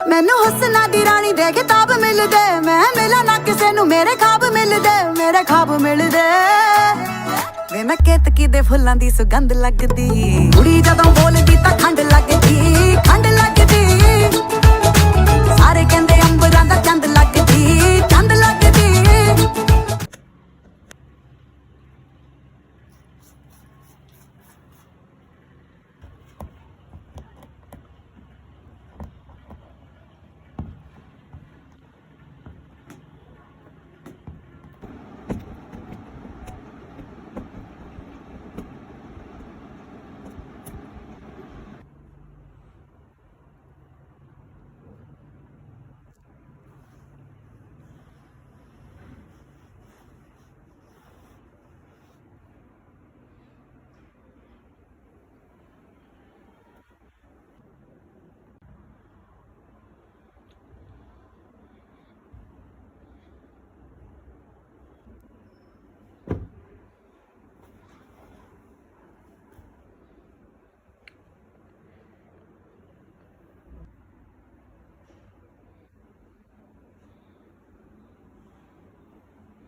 ਮੈਨੂੰ ਹੁਸਨਾ ਦੀ ਰਾਣੀ ਦੇ ਕਿਤਾਬ ਮਿਲਦੇ, ਮੈਂ ਮਿਲਾਂ ਨਾ ਕਿਸੇ ਨੂੰ ਮੇਰੇ ਖਾਬ ਮਿਲਦੇ, ਮੇਰੇ ਖਾਬ ਮਿਲਦੇ। ਵੇ ਮੈਂ ਕੇਤਕੀ ਦੇ ਫੁੱਲਾਂ ਦੀ ਸੁਗੰਧ ਲੱਗਦੀ, ਕੁੜੀ ਜਦੋਂ ਬੋਲਦੀ ਤਾਂ ਖੰਡ ਲੱਗਦੀ, ਖੰਡ ਲੱਗਦੀ।